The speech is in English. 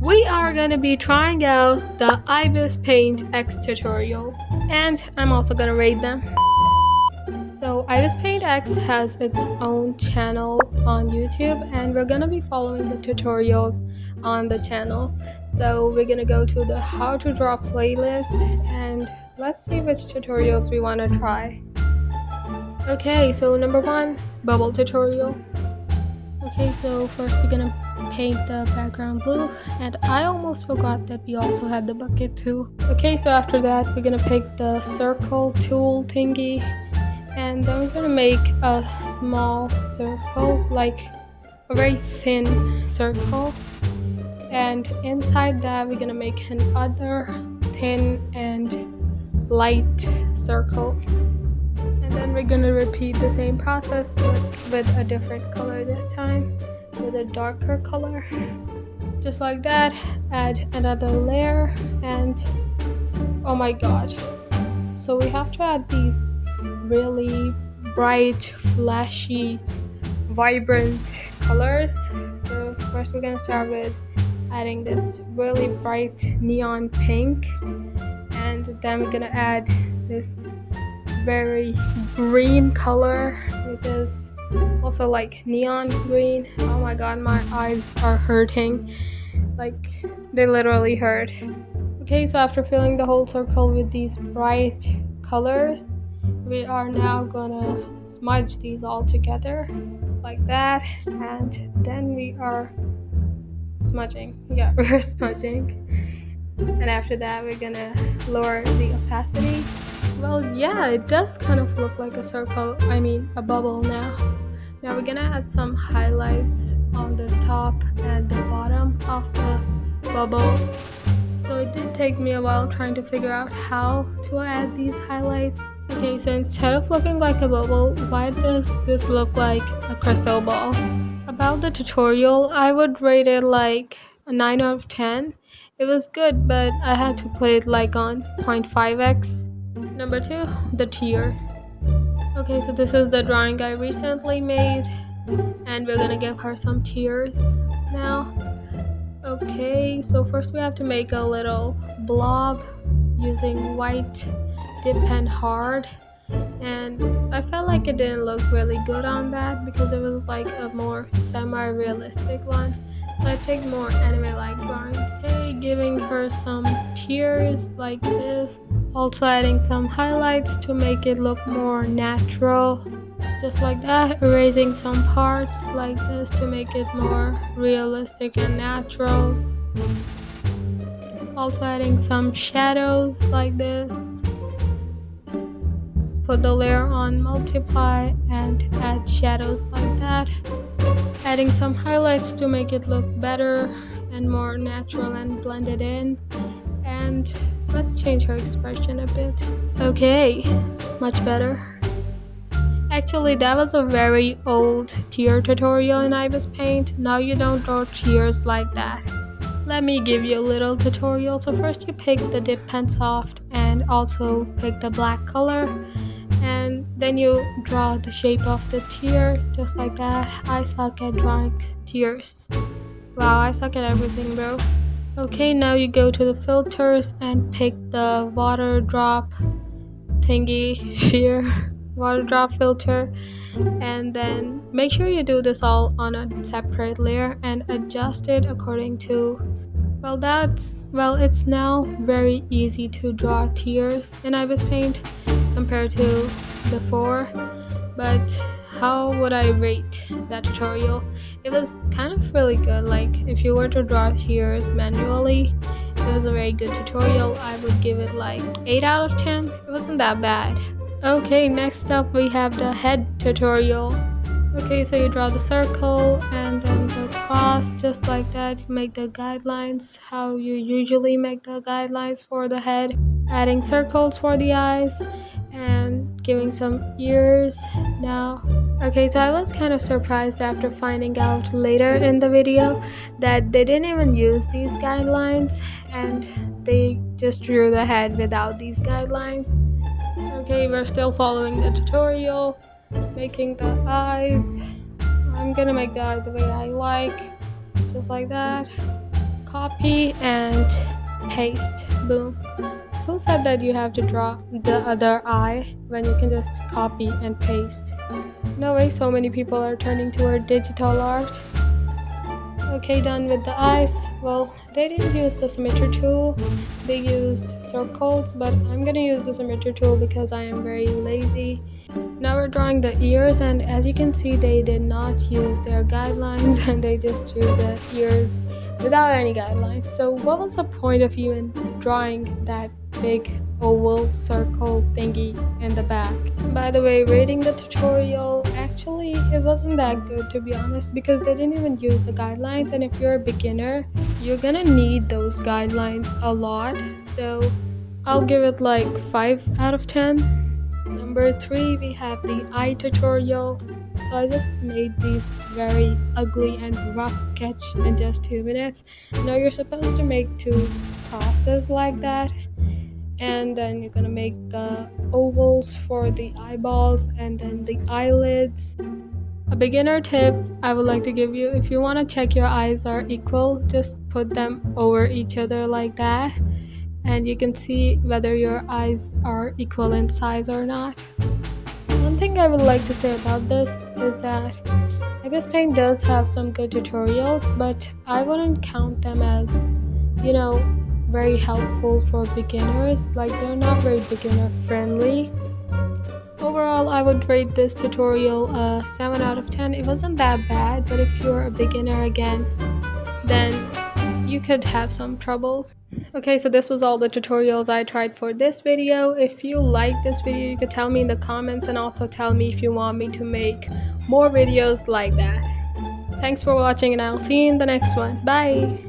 we are going to be trying out the Ibispaintx tutorial, and I'm also going to rate them. So Ibispaintx has its own channel on YouTube, and we're going to be following the tutorials on the channel. So we're going to go to the how to draw playlist, and let's see which tutorials we want to try. Okay, so number 1, bubble tutorial. Okay, so first we're gonna paint the background blue, and I almost forgot that we also had the bucket too. Okay, so after that we're gonna pick the circle tool thingy, and then we're gonna make a small circle, like a very thin circle, and inside that we're gonna make another thin and light circle. And then we're gonna repeat the same process with a different color this time, with a darker color. Just like that, add another layer, and oh my god. So we have to add these really bright, flashy, vibrant colors. So first we're gonna start with adding this really bright neon pink, and then we're gonna add this very green color, which is also like neon green. Oh my god, my eyes are hurting, like they literally hurt. Okay, so after filling the whole circle with these bright colors, we are now gonna smudge these all together like that, and then we are smudging. Yeah, we're smudging. And after that we're gonna lower the opacity. Well, yeah, it does kind of look like a circle, a bubble now. Now we're gonna add some highlights on the top and the bottom of the bubble. So it did take me a while trying to figure out how to add these highlights. Okay, so instead of looking like a bubble, why does this look like a crystal ball? About the tutorial, I would rate it like a 9 out of 10. It was good, but I had to play it like on 0.5x. Number 2, the tears. Okay, so this is the drawing I recently made, and we're gonna give her some tears now. Okay, so first we have to make a little blob using white dip pen hard, and I felt like it didn't look really good on that because it was like a more semi-realistic one. So I picked more anime-like drawing. Okay, giving her some tears like this. Also adding some highlights to make it look more natural. Just like that. Erasing some parts like this to make it more realistic and natural. Also adding some shadows like this. Put the layer on multiply and add shadows like that. Adding some highlights to make it look better and more natural and blended in. And let's change her expression a bit. Okay, much better. Actually, that was a very old tear tutorial in Ibispaint. Now you don't draw tears like that. Let me give you a little tutorial. So first you pick the dip pen soft and also pick the black color, and then you draw the shape of the tear just like that. I suck at drawing tears. Wow, I suck at everything, bro. Okay, now you go to the filters and pick the water drop thingy here, water drop filter, and then make sure you do this all on a separate layer and adjust it according to, it's now very easy to draw tears in Ibispaint compared to before. But how would I rate that tutorial? It was kind of really good. Like if you were to draw tears manually, it was a very good tutorial. I would give it like 8 out of 10. It wasn't that bad. Okay, next up we have the head tutorial. Okay, so you draw the circle and then the cross just like that. You make the guidelines how you usually make the guidelines for the head, adding circles for the eyes and giving some ears now. Okay, so I was kind of surprised after finding out later in the video that they didn't even use these guidelines and they just drew the head without these guidelines. Okay, we're still following the tutorial, making the eyes. I'm gonna make the eyes the way I like, just like that. copy and paste. Boom. Who said that you have to draw the other eye when you can just copy and paste? No way so many people are turning toward digital art. Okay, done with the eyes. Well, they didn't use the symmetry tool. They used circles, but I'm gonna use the symmetry tool because I am very lazy. Now we're drawing the ears, and as you can see, they did not use their guidelines and they just drew the ears without any guidelines. So what was the point of even drawing that big oval circle thingy in the back? By the way, rating the tutorial, actually it wasn't that good, to be honest, because they didn't even use the guidelines, and if you're a beginner you're gonna need those guidelines a lot. So I'll give it like 5 out of 10. Number 3, we have the eye tutorial. So I just made these very ugly and rough sketch in just 2 minutes. Now you're supposed to make 2 crosses like that, and then you're gonna make the ovals for the eyeballs and then the eyelids. A beginner tip I would like to give you: if you want to check your eyes are equal, just put them over each other like that, and you can see whether your eyes are equal in size or not. One thing I would like to say about this is that Ibispaint does have some good tutorials, but I wouldn't count them as, very helpful for beginners. Like, they're not very beginner friendly. Overall, I would rate this tutorial a 7 out of 10. It wasn't that bad, but if you're a beginner again, then you could have some troubles. Okay, so this was all the tutorials I tried for this video. If you like this video, you could tell me in the comments, and also tell me if you want me to make more videos like that. Thanks for watching, and I'll see you in the next one. Bye!